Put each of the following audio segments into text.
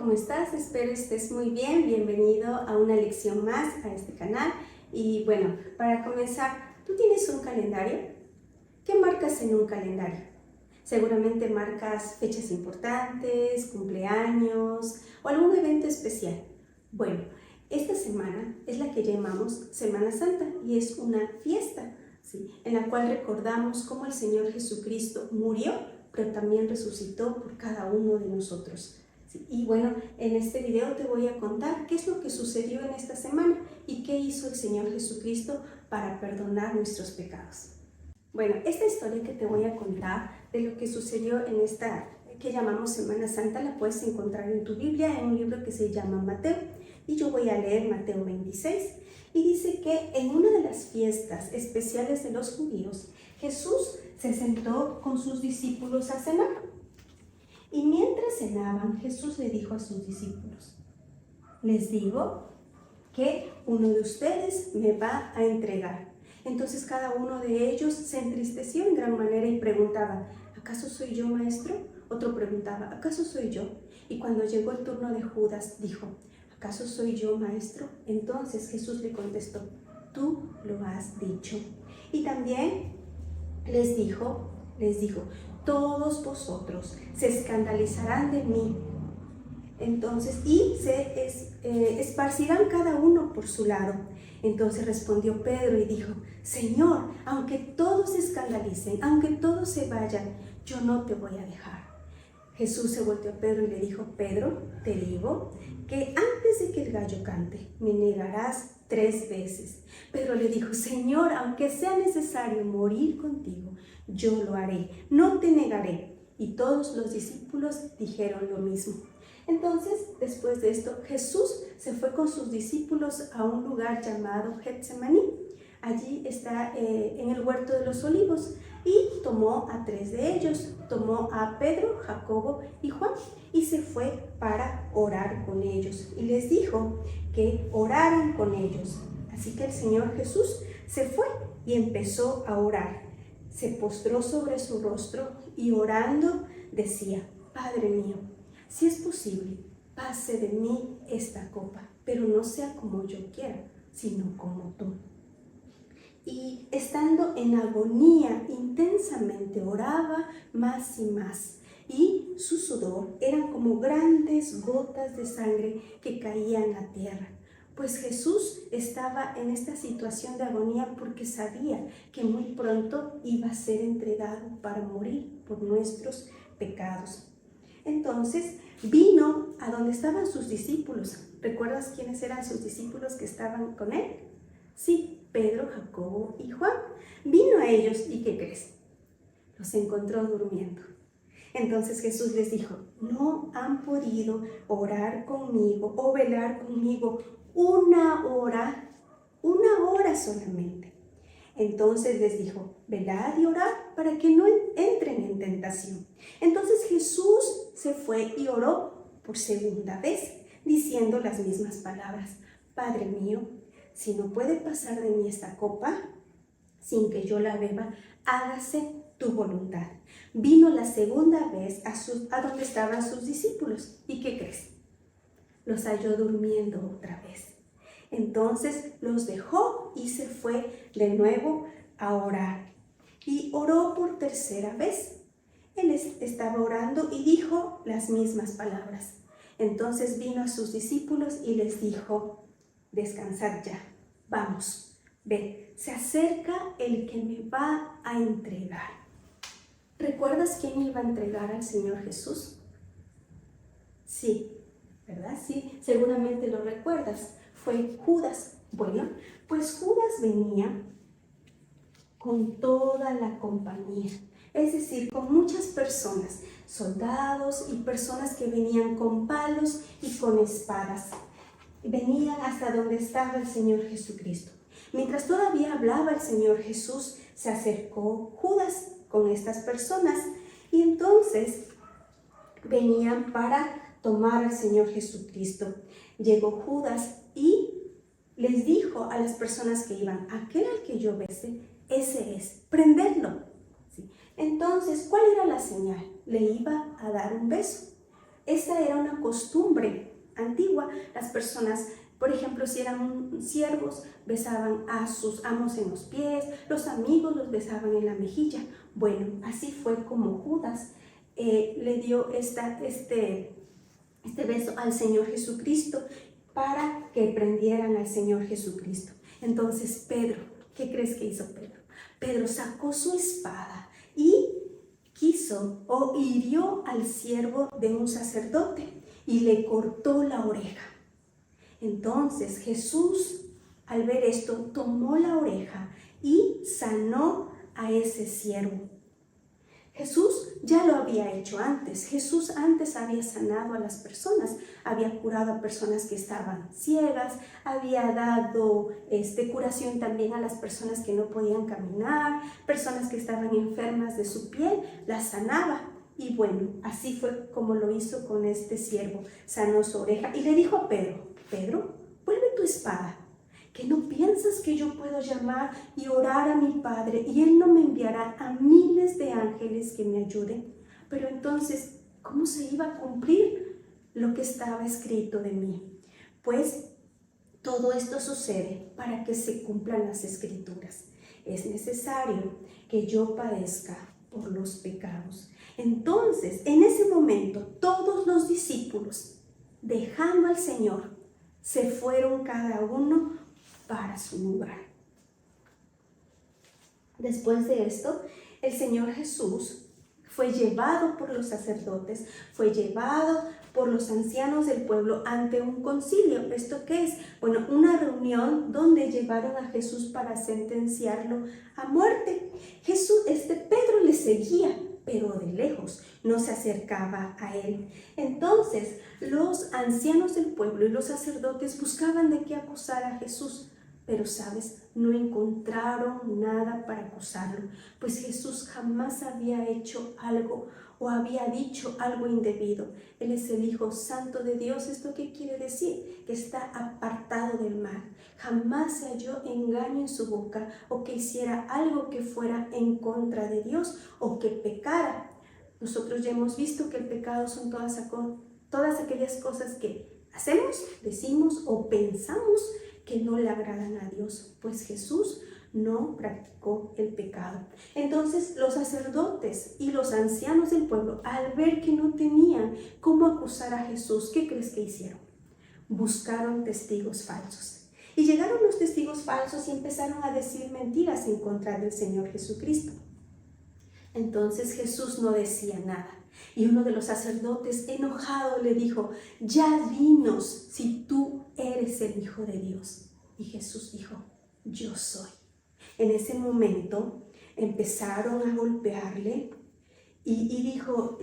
¿cómo estás? Espero estés muy bien. Bienvenido a una lección más a este canal. Y bueno, para comenzar, ¿tú tienes un calendario? ¿Qué marcas en un calendario? Seguramente marcas fechas importantes, cumpleaños o algún evento especial. Bueno, esta semana es la que llamamos Semana Santa y es una fiesta, ¿sí?, en la cual recordamos cómo el Señor Jesucristo murió, pero también resucitó por cada uno de nosotros. ¿Sí? Y bueno, en este video te voy a contar qué es lo que sucedió en esta semana y qué hizo el Señor Jesucristo para perdonar nuestros pecados. Bueno, esta historia que te voy a contar de lo que sucedió en esta que llamamos Semana Santa la puedes encontrar en tu Biblia, en un libro que se llama Mateo. Y yo voy a leer Mateo 26. Y dice que en una de las fiestas especiales de los judíos, Jesús se sentó con sus discípulos a cenar. Y mientras cenaban, Jesús le dijo a sus discípulos: les digo que uno de ustedes me va a entregar. Entonces cada uno de ellos se entristeció en gran manera y preguntaba: ¿acaso soy yo, maestro? Otro preguntaba: ¿acaso soy yo? Y cuando llegó el turno de Judas, dijo: ¿acaso soy yo, maestro? Entonces Jesús le contestó: tú lo has dicho. Y también les dijo, todos vosotros se escandalizarán de mí. Entonces, y se esparcirán cada uno por su lado. Entonces respondió Pedro y dijo: Señor, aunque todos se escandalicen, aunque todos se vayan, yo no te voy a dejar. Jesús se volteó a Pedro y le dijo: Pedro, te digo que antes de que el gallo cante, me negarás 3 veces. Pedro le dijo: Señor, aunque sea necesario morir contigo, yo lo haré, no te negaré. Y todos los discípulos dijeron lo mismo. Entonces, después de esto, Jesús se fue con sus discípulos a un lugar llamado Getsemaní. Allí está en el huerto de los olivos, y tomó a 3 de ellos, tomó a Pedro, Jacobo y Juan, y se fue para orar con ellos. Y les dijo que oraran con ellos. Así que el Señor Jesús se fue y empezó a orar. Se postró sobre su rostro y orando decía: Padre mío, si es posible, pase de mí esta copa, pero no sea como yo quiera, sino como tú. Y estando en agonía intensamente oraba más y más, y su sudor eran como grandes gotas de sangre que caían a tierra. Pues Jesús estaba en esta situación de agonía porque sabía que muy pronto iba a ser entregado para morir por nuestros pecados. Entonces vino a donde estaban sus discípulos. ¿Recuerdas quiénes eran sus discípulos que estaban con él? Sí, Pedro, Jacobo y Juan. Vino a ellos y ¿qué crees? Los encontró durmiendo. Entonces Jesús les dijo: no han podido orar conmigo o velar conmigo una hora solamente. Entonces les dijo: velad y orad para que no entren en tentación. Entonces Jesús se fue y oró por segunda vez, diciendo las mismas palabras: Padre mío, si no puede pasar de mí esta copa sin que yo la beba, hágase tu voluntad. Vino la segunda vez a donde estaban sus discípulos. ¿Y qué crees? Los halló durmiendo otra vez. Entonces los dejó y se fue de nuevo a orar. Y oró por tercera vez. Él estaba orando y dijo las mismas palabras. Entonces vino a sus discípulos y les dijo: descansad ya, vamos, ve, se acerca el que me va a entregar. ¿Recuerdas quién iba a entregar al Señor Jesús? Sí, ¿verdad? Sí, seguramente lo recuerdas. Fue Judas. Bueno, pues Judas venía con toda la compañía, es decir, con muchas personas, soldados y personas que venían con palos y con espadas. Venían hasta donde estaba el Señor Jesucristo. Mientras todavía hablaba el Señor Jesús, se acercó Judas con estas personas y entonces venían para tomar al Señor Jesucristo. Llegó Judas y les dijo a las personas que iban: aquel al que yo bese, ese es, prendedlo. ¿Sí? Entonces, ¿cuál era la señal? Le iba a dar un beso. esta era una costumbre antigua. Las personas, por ejemplo, si eran siervos, besaban a sus amos en los pies, los amigos los besaban en la mejilla. Bueno, así fue como Judas le dio este beso al Señor Jesucristo para que prendieran al Señor Jesucristo. Entonces Pedro, ¿qué crees que hizo Pedro? Pedro sacó su espada y hirió al siervo de un sacerdote y le cortó la oreja. Entonces Jesús, al ver esto, tomó la oreja y sanó a ese siervo. Jesús ya lo había hecho antes. Jesús antes había sanado a las personas, había curado a personas que estaban ciegas, había dado curación también a las personas que no podían caminar, personas que estaban enfermas de su piel, las sanaba. Y bueno, así fue como lo hizo con este siervo, sanó su oreja y le dijo a Pedro: Pedro, vuelve tu espada. ¿Que no piensas que yo puedo llamar y orar a mi Padre y Él no me enviará a miles de ángeles que me ayuden? Pero entonces, ¿cómo se iba a cumplir lo que estaba escrito de mí? Pues todo esto sucede para que se cumplan las Escrituras. Es necesario que yo padezca por los pecados. Entonces, en ese momento, todos los discípulos, dejando al Señor, se fueron cada uno para su lugar. Después de esto, el Señor Jesús fue llevado por los sacerdotes, fue llevado por los ancianos del pueblo ante un concilio. ¿Esto qué es? Bueno, una reunión donde llevaron a Jesús para sentenciarlo a muerte. Pedro le seguía, pero de lejos, no se acercaba a él. Entonces, los ancianos del pueblo y los sacerdotes buscaban de qué acusar a Jesús. Pero, ¿sabes? No encontraron nada para acusarlo, pues Jesús jamás había hecho algo o había dicho algo indebido. Él es el Hijo Santo de Dios. ¿Esto qué quiere decir? Que está apartado del mal. Jamás se halló engaño en su boca o que hiciera algo que fuera en contra de Dios o que pecara. Nosotros ya hemos visto que el pecado son todas aquellas cosas que hacemos, decimos o pensamos que no le agradan a Dios, pues Jesús no practicó el pecado. Entonces los sacerdotes y los ancianos del pueblo, al ver que no tenían cómo acusar a Jesús, ¿qué crees que hicieron? Buscaron testigos falsos. Y llegaron los testigos falsos y empezaron a decir mentiras en contra del Señor Jesucristo. Entonces Jesús no decía nada. Y uno de los sacerdotes, enojado, le dijo: ya dinos si tú eres el Hijo de Dios. Y Jesús dijo: yo soy. En ese momento empezaron a golpearle y dijo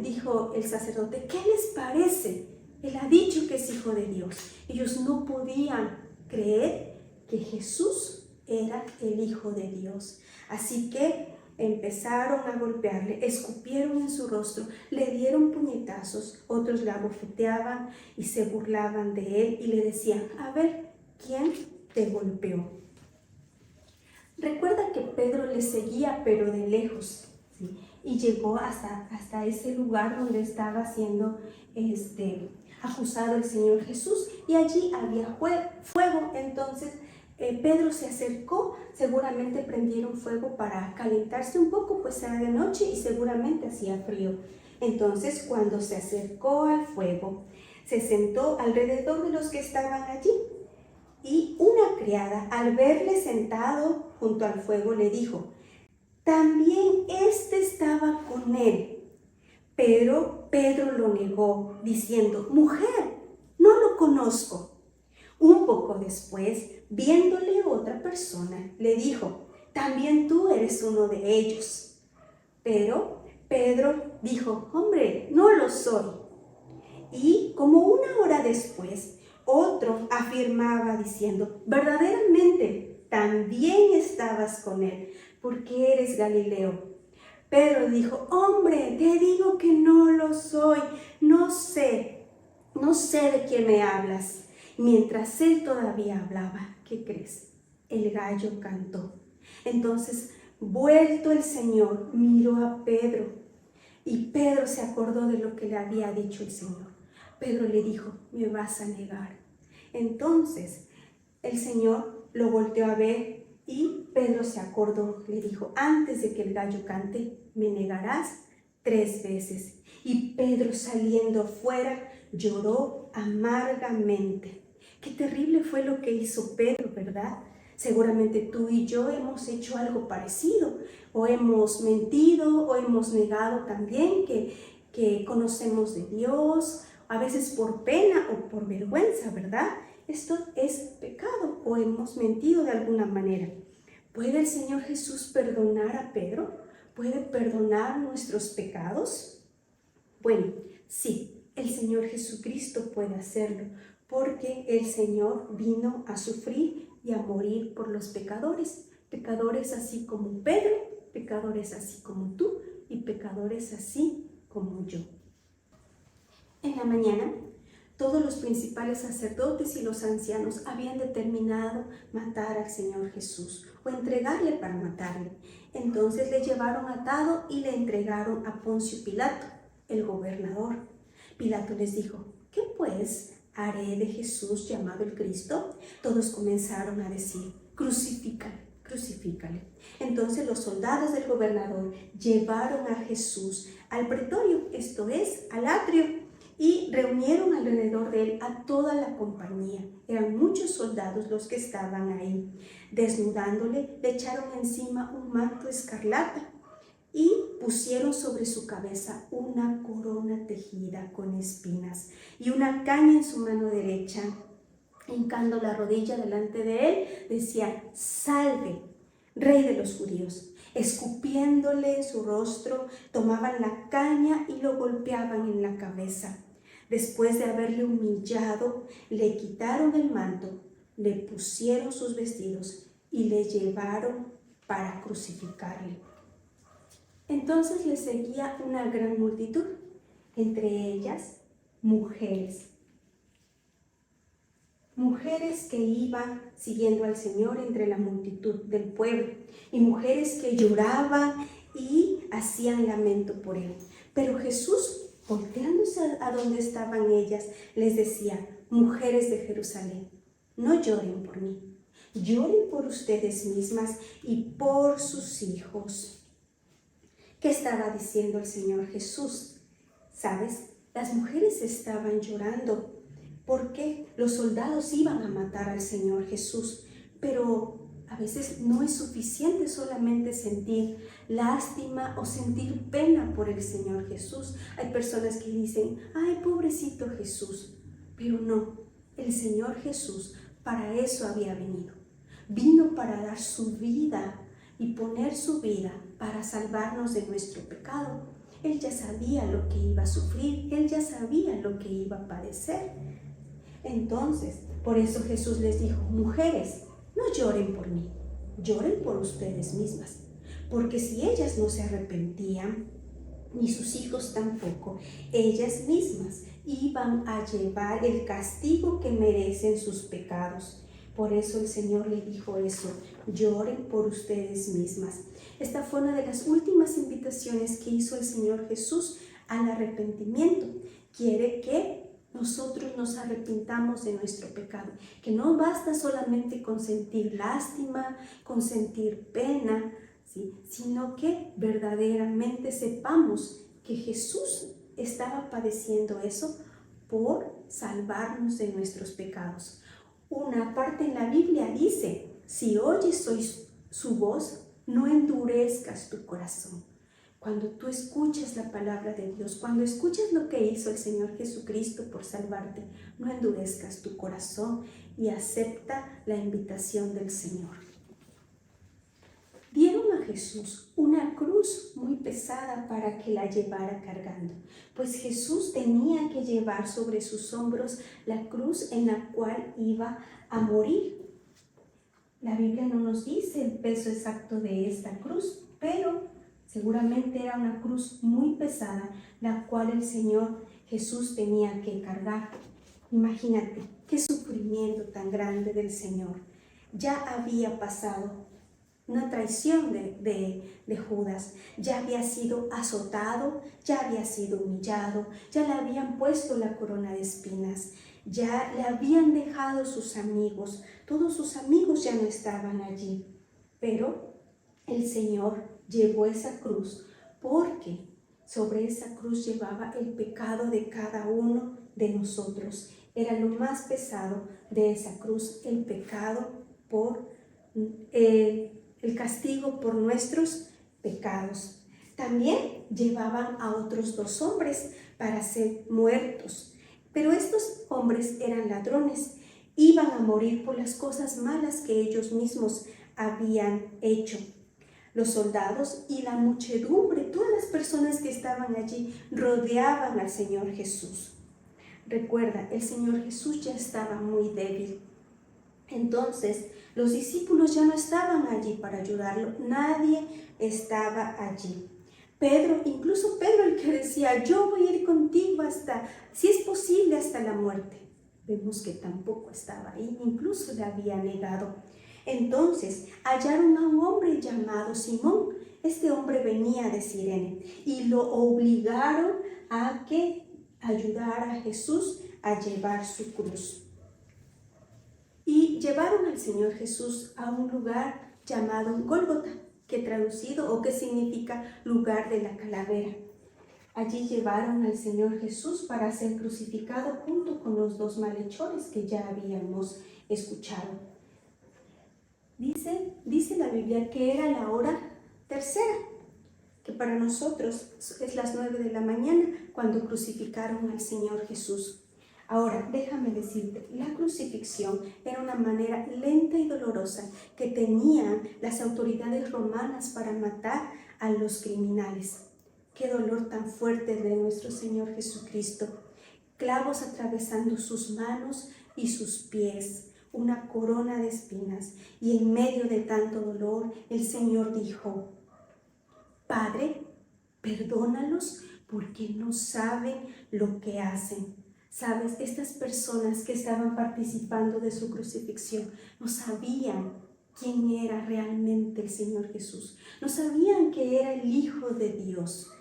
el sacerdote: ¿qué les parece? Él ha dicho que es Hijo de Dios. Ellos no podían creer que Jesús era el Hijo de Dios. Así que empezaron a golpearle, escupieron en su rostro, le dieron puñetazos, otros la abofeteaban y se burlaban de él y le decían: a ver, ¿quién te golpeó? Recuerda que Pedro le seguía, pero de lejos, ¿sí? Y llegó hasta ese lugar donde estaba siendo acusado el Señor Jesús, y allí había fuego. Entonces Pedro se acercó, seguramente prendieron fuego para calentarse un poco, pues era de noche y seguramente hacía frío. Entonces, cuando se acercó al fuego, se sentó alrededor de los que estaban allí. Y una criada, al verle sentado junto al fuego, le dijo: también estaba con él. Pero Pedro lo negó, diciendo: mujer, no lo conozco. Un poco después, viéndole otra persona, le dijo: también tú eres uno de ellos. Pero Pedro dijo: hombre, no lo soy. Y como una hora después, otro afirmaba diciendo: verdaderamente, también estabas con él, porque eres Galileo. Pedro dijo: hombre, te digo que no lo soy, no sé de quién me hablas. Mientras él todavía hablaba, ¿qué crees? El gallo cantó. Entonces, vuelto el Señor, miró a Pedro, y Pedro se acordó de lo que le había dicho el Señor. Pedro le dijo, me vas a negar. Entonces el Señor lo volteó a ver y Pedro se acordó, le dijo, antes de que el gallo cante, me negarás 3 veces. Y Pedro, saliendo fuera, lloró amargamente. Qué terrible fue lo que hizo Pedro, ¿verdad? Seguramente tú y yo hemos hecho algo parecido, o hemos mentido, o hemos negado también que conocemos de Dios, a veces por pena o por vergüenza, ¿verdad? Esto es pecado, o hemos mentido de alguna manera. ¿Puede el Señor Jesús perdonar a Pedro? ¿Puede perdonar nuestros pecados? Bueno, sí, el Señor Jesucristo puede hacerlo, porque el Señor vino a sufrir y a morir por los pecadores. Pecadores así como Pedro, pecadores así como tú y pecadores así como yo. En la mañana, todos los principales sacerdotes y los ancianos habían determinado matar al Señor Jesús o entregarle para matarle. Entonces le llevaron atado y le entregaron a Poncio Pilato, el gobernador. Pilato les dijo, ¿qué pues haré de Jesús llamado el Cristo? Todos comenzaron a decir, crucifícale, crucifícale. Entonces los soldados del gobernador llevaron a Jesús al pretorio, esto es, al atrio, y reunieron alrededor de él a toda la compañía. Eran muchos soldados los que estaban ahí. Desnudándole, le echaron encima un manto escarlata y pusieron sobre su cabeza una corona tejida con espinas y una caña en su mano derecha. Hincando la rodilla delante de él, decían, salve, Rey de los judíos. Escupiéndole en su rostro, tomaban la caña y lo golpeaban en la cabeza. Después de haberle humillado, le quitaron el manto, le pusieron sus vestidos y le llevaron para crucificarle. Entonces le seguía una gran multitud, entre ellas mujeres. Mujeres que iban siguiendo al Señor entre la multitud del pueblo, y mujeres que lloraban y hacían lamento por él. Pero Jesús, volteándose a donde estaban ellas, les decía, mujeres de Jerusalén, no lloren por mí, lloren por ustedes mismas y por sus hijos. ¿Qué estaba diciendo el Señor Jesús? ¿Sabes? Las mujeres estaban llorando porque los soldados iban a matar al Señor Jesús, pero a veces no es suficiente solamente sentir lástima o sentir pena por el Señor Jesús. Hay personas que dicen, ay, pobrecito Jesús, pero no, el Señor Jesús para eso había venido. Vino para dar su vida y poner su vida para salvarnos de nuestro pecado. Él ya sabía lo que iba a sufrir, Él ya sabía lo que iba a padecer. Entonces, por eso Jesús les dijo, mujeres, no lloren por mí, lloren por ustedes mismas, porque si ellas no se arrepentían, ni sus hijos tampoco, ellas mismas iban a llevar el castigo que merecen sus pecados. Por eso el Señor le dijo eso, lloren por ustedes mismas. Esta fue una de las últimas invitaciones que hizo el Señor Jesús al arrepentimiento. Quiere que nosotros nos arrepintamos de nuestro pecado, que no basta solamente con sentir lástima, con sentir pena, ¿sí? Sino que verdaderamente sepamos que Jesús estaba padeciendo eso por salvarnos de nuestros pecados. Una parte en la Biblia dice, si oyes su voz, no endurezcas tu corazón. Cuando tú escuchas la palabra de Dios, cuando escuchas lo que hizo el Señor Jesucristo por salvarte, no endurezcas tu corazón y acepta la invitación del Señor. Dieron a Jesús una cruz muy pesada para que la llevara cargando, pues Jesús tenía que llevar sobre sus hombros la cruz en la cual iba a morir. La Biblia no nos dice el peso exacto de esta cruz, pero seguramente era una cruz muy pesada, la cual el Señor Jesús tenía que cargar. Imagínate qué sufrimiento tan grande del Señor. Ya había pasado una traición de Judas. Ya había sido azotado, ya había sido humillado, ya le habían puesto la corona de espinas, ya le habían dejado sus amigos, todos sus amigos ya no estaban allí. Pero el Señor llevó esa cruz porque sobre esa cruz llevaba el pecado de cada uno de nosotros. Era lo más pesado de esa cruz, el pecado por el castigo por nuestros pecados. También llevaban a otros 2 hombres para ser muertos, pero estos hombres eran ladrones, iban a morir por las cosas malas que ellos mismos habían hecho. Los soldados y la muchedumbre, todas las personas que estaban allí, rodeaban al Señor Jesús. Recuerda, el Señor Jesús ya estaba muy débil. Entonces, los discípulos ya no estaban allí para ayudarlo, nadie estaba allí. Pedro, incluso Pedro, el que decía, yo voy a ir contigo hasta, si es posible, hasta la muerte. Vemos que tampoco estaba ahí, incluso le había negado. Entonces, hallaron a un hombre llamado Simón. Este hombre venía de Cirene y lo obligaron a que ayudara a Jesús a llevar su cruz. Y llevaron al Señor Jesús a un lugar llamado Gólgota, que traducido o que significa lugar de la calavera. Allí llevaron al Señor Jesús para ser crucificado junto con los 2 malhechores que ya habíamos escuchado. Dice la Biblia que era la hora tercera, que para nosotros es las 9 de la mañana cuando crucificaron al Señor Jesús. Ahora, déjame decirte, la crucifixión era una manera lenta y dolorosa que tenían las autoridades romanas para matar a los criminales. Qué dolor tan fuerte de nuestro Señor Jesucristo. Clavos atravesando sus manos y sus pies, una corona de espinas. Y en medio de tanto dolor, el Señor dijo, Padre, perdónalos porque no saben lo que hacen. Sabes, estas personas que estaban participando de su crucifixión no sabían quién era realmente el Señor Jesús. No sabían que era el Hijo de Dios.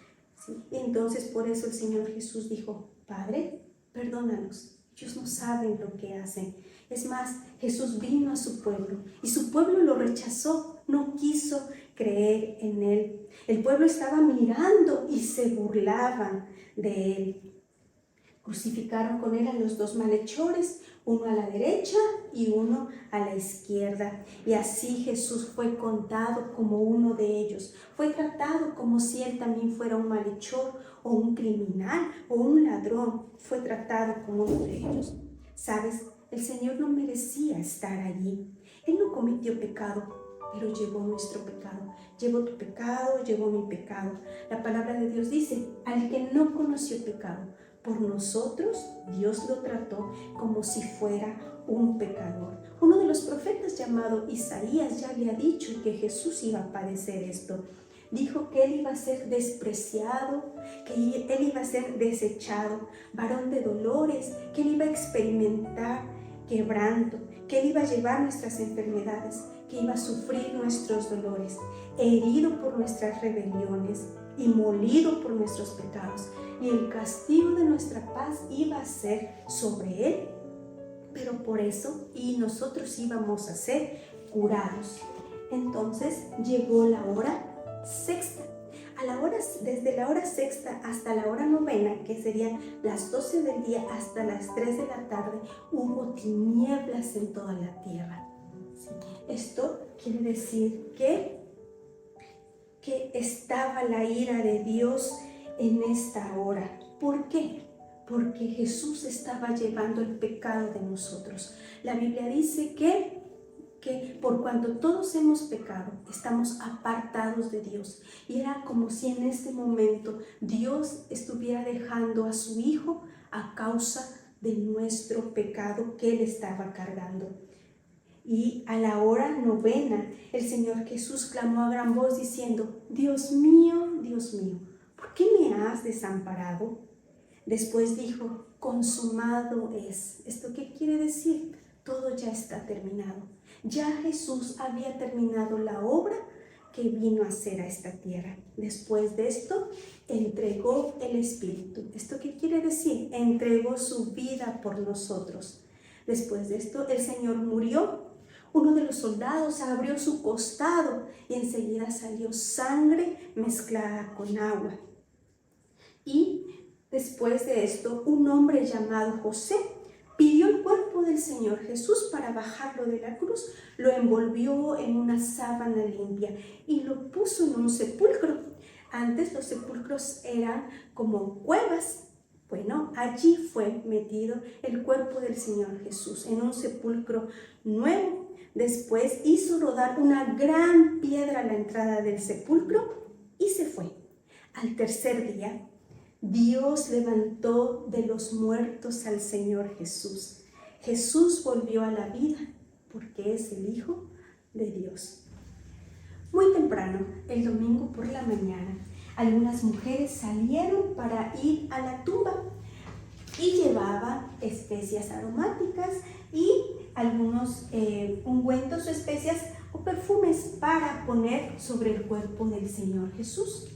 ¿Sí? Entonces por eso el Señor Jesús dijo, Padre, perdónalos. Ellos no saben lo que hacen. Es más, Jesús vino a su pueblo y su pueblo lo rechazó, no quiso creer en él. El pueblo estaba mirando y se burlaban de él. Crucificaron con él a los 2 malhechores, uno a la derecha y uno a la izquierda. Y así Jesús fue contado como uno de ellos. Fue tratado como si él también fuera un malhechor o un criminal o un ladrón. Fue tratado como uno de ellos. ¿Sabes? El Señor no merecía estar allí. Él no cometió pecado, pero llevó nuestro pecado. Llevó tu pecado, llevó mi pecado. La palabra de Dios dice, al que no conoció pecado, por nosotros Dios lo trató como si fuera un pecador. Uno de los profetas llamado Isaías ya había dicho que Jesús iba a padecer esto. Dijo que él iba a ser despreciado, que él iba a ser desechado, varón de dolores, que él iba a experimentar quebranto, que él iba a llevar nuestras enfermedades, que iba a sufrir nuestros dolores, herido por nuestras rebeliones y molido por nuestros pecados. Y el castigo de nuestra paz iba a ser sobre él, pero por eso y nosotros íbamos a ser curados. Entonces llegó la hora sexta. Desde la hora sexta hasta la hora novena, que serían las 12 del día hasta las 3 de la tarde, hubo tinieblas en toda la tierra. Esto quiere decir que estaba la ira de Dios en esta hora. ¿Por qué? Porque Jesús estaba llevando el pecado de nosotros. La Biblia dice que por cuanto todos hemos pecado, estamos apartados de Dios. Y era como si en este momento Dios estuviera dejando a su Hijo a causa de nuestro pecado que Él estaba cargando. Y a la hora novena, el Señor Jesús clamó a gran voz diciendo, Dios mío, ¿por qué me has desamparado? Después dijo, consumado es. ¿Esto qué quiere decir? todo ya está terminado. Ya Jesús había terminado la obra que vino a hacer a esta tierra. Después de esto, entregó el Espíritu. ¿Esto qué quiere decir? Entregó su vida por nosotros. Después de esto, el Señor murió. Uno de los soldados abrió su costado y enseguida salió sangre mezclada con agua. Y después de esto, un hombre llamado José pidió el cuerpo del Señor Jesús para bajarlo de la cruz, lo envolvió en una sábana limpia y lo puso en un sepulcro. Antes los sepulcros eran como cuevas. Bueno, allí fue metido el cuerpo del Señor Jesús en un sepulcro nuevo. Después hizo rodar una gran piedra a la entrada del sepulcro y se fue. Al tercer día, Dios levantó de los muertos al Señor Jesús. Jesús volvió a la vida porque es el Hijo de Dios. Muy temprano, el domingo por la mañana, algunas mujeres salieron para ir a la tumba y llevaban especias aromáticas y algunos ungüentos o especias o perfumes para poner sobre el cuerpo del Señor Jesús.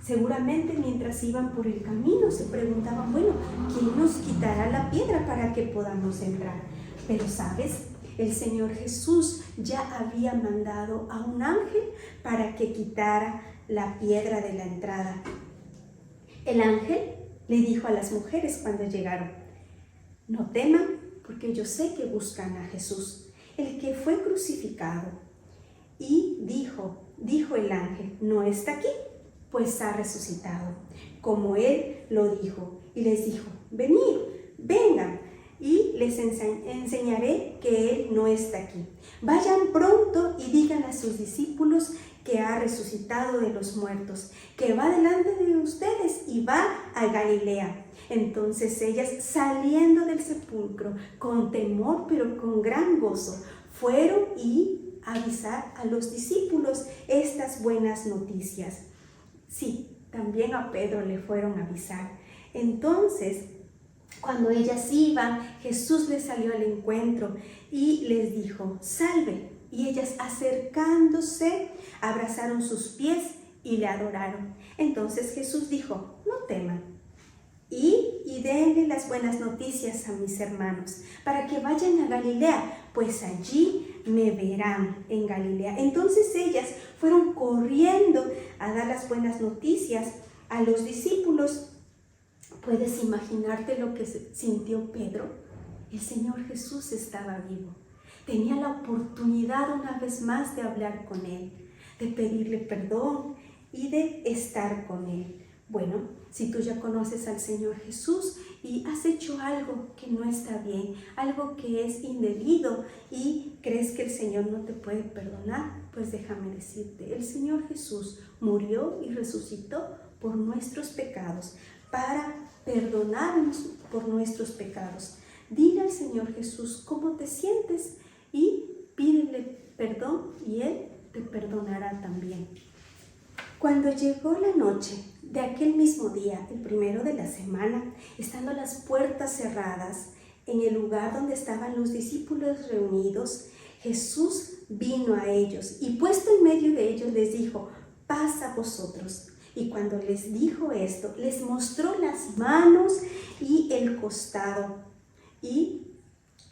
Seguramente mientras iban por el camino se preguntaban, bueno, ¿quién nos quitará la piedra para que podamos entrar? Pero ¿sabes? El Señor Jesús ya había mandado a un ángel para que quitara la piedra de la entrada. El ángel le dijo a las mujeres cuando llegaron, no teman, porque yo sé que buscan a Jesús, el que fue crucificado. Y dijo el ángel, no está aquí, pues ha resucitado, como él lo dijo. Y les dijo, venid, vengan, y les enseñaré que él no está aquí. Vayan pronto y digan a sus discípulos que ha resucitado de los muertos, que va delante de ustedes y va a Galilea. Entonces ellas, saliendo del sepulcro, con temor pero con gran gozo, fueron y avisar a los discípulos estas buenas noticias. Sí, también a Pedro le fueron a avisar. Entonces, cuando ellas iban, Jesús les salió al encuentro y les dijo, salve. Y ellas, acercándose, abrazaron sus pies y le adoraron. Entonces Jesús dijo, no teman. Y denle las buenas noticias a mis hermanos, para que vayan a Galilea, pues allí me verán en Galilea. Entonces ellas fueron corriendo a dar las buenas noticias a los discípulos. ¿Puedes imaginarte lo que sintió Pedro? El Señor Jesús estaba vivo. Tenía la oportunidad una vez más de hablar con Él, de pedirle perdón y de estar con Él. Bueno, si tú ya conoces al Señor Jesús y has hecho algo que no está bien, algo que es indebido y crees que el Señor no te puede perdonar, pues déjame decirte, el Señor Jesús murió y resucitó por nuestros pecados, para perdonarnos por nuestros pecados. Dile al Señor Jesús cómo te sientes y pídele perdón y Él te perdonará también. Cuando llegó la noche de aquel mismo día, el primero de la semana, estando las puertas cerradas en el lugar donde estaban los discípulos reunidos, Jesús vino a ellos y puesto en medio de ellos les dijo, paz a vosotros. Y cuando les dijo esto, les mostró las manos y el costado. Y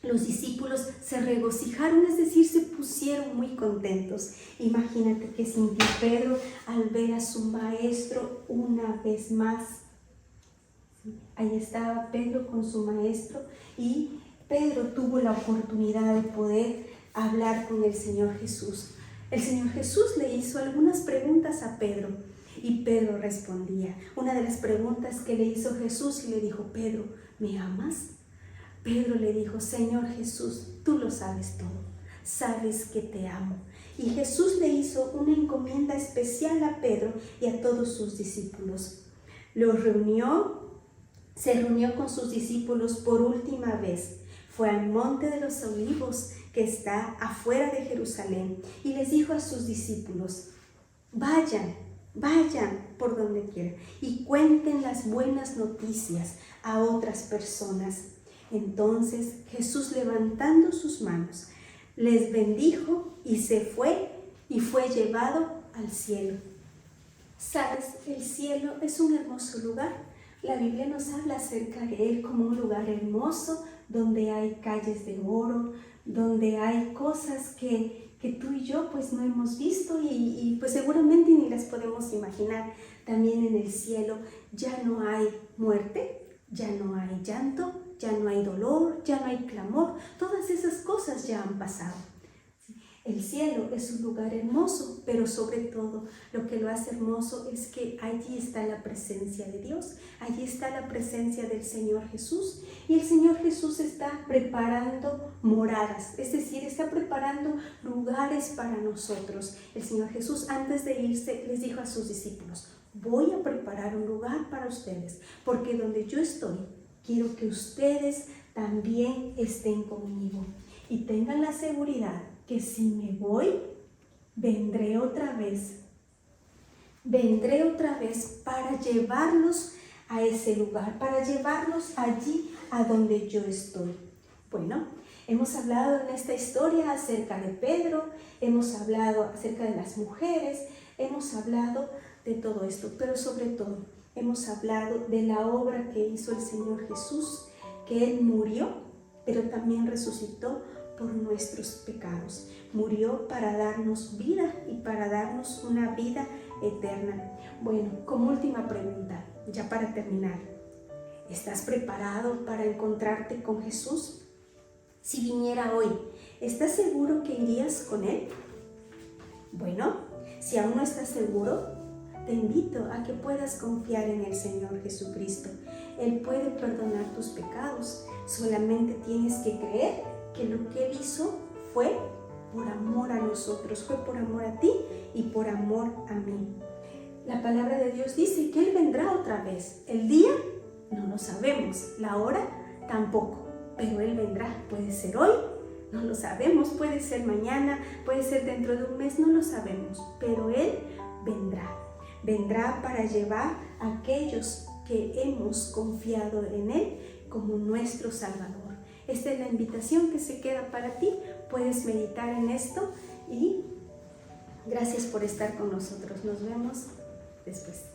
los discípulos se regocijaron, es decir, se pusieron muy contentos. Imagínate que sintió Pedro al ver a su maestro una vez más. Ahí estaba Pedro con su maestro y Pedro tuvo la oportunidad de poder hablar con el Señor Jesús. El Señor Jesús le hizo algunas preguntas a Pedro y Pedro respondía. Una de las preguntas que le hizo Jesús y le dijo, Pedro, ¿me amas? Pedro le dijo, Señor Jesús, tú lo sabes todo, sabes que te amo. Y Jesús le hizo una encomienda especial a Pedro y a todos sus discípulos. Se reunió con sus discípulos por última vez. Fue al monte de los Olivos, que está afuera de Jerusalén, y les dijo a sus discípulos, vayan por donde quieran y cuenten las buenas noticias a otras personas. Entonces Jesús, levantando sus manos, les bendijo y se fue y fue llevado al cielo. ¿Sabes? El cielo es un hermoso lugar. La Biblia nos habla acerca de él como un lugar hermoso, donde hay calles de oro, donde hay cosas que tú y yo pues no hemos visto y pues seguramente ni las podemos imaginar. También en el cielo ya no hay muerte, ya no hay llanto, ya no hay dolor, ya no hay clamor. Todas esas cosas ya han pasado. El cielo es un lugar hermoso, pero sobre todo lo que lo hace hermoso es que allí está la presencia de Dios, allí está la presencia del Señor Jesús, y el Señor Jesús está preparando moradas, es decir, está preparando lugares para nosotros. El Señor Jesús, antes de irse, les dijo a sus discípulos: voy a preparar un lugar para ustedes, porque donde yo estoy, quiero que ustedes también estén conmigo y tengan la seguridad que si me voy, vendré otra vez para llevarlos a ese lugar, para llevarlos allí a donde yo estoy. Bueno, hemos hablado en esta historia acerca de Pedro, hemos hablado acerca de las mujeres, hemos hablado de todo esto, pero sobre todo hemos hablado de la obra que hizo el Señor Jesús, que Él murió, pero también resucitó por nuestros pecados. Murió para darnos vida y para darnos una vida eterna. Bueno, como última pregunta, ya para terminar, ¿estás preparado para encontrarte con Jesús? Si viniera hoy, ¿estás seguro que irías con Él? Bueno, si aún no estás seguro, te invito a que puedas confiar en el Señor Jesucristo. Él puede perdonar tus pecados. Solamente tienes que creer que lo que Él hizo fue por amor a nosotros, fue por amor a ti y por amor a mí. La palabra de Dios dice que Él vendrá otra vez. El día no lo sabemos, la hora tampoco, pero Él vendrá. Puede ser hoy, no lo sabemos, puede ser mañana, puede ser dentro de un mes, no lo sabemos, pero Él vendrá. Vendrá para llevar a aquellos que hemos confiado en Él como nuestro Salvador. Esta es la invitación que se queda para ti. Puedes meditar en esto y gracias por estar con nosotros. Nos vemos después.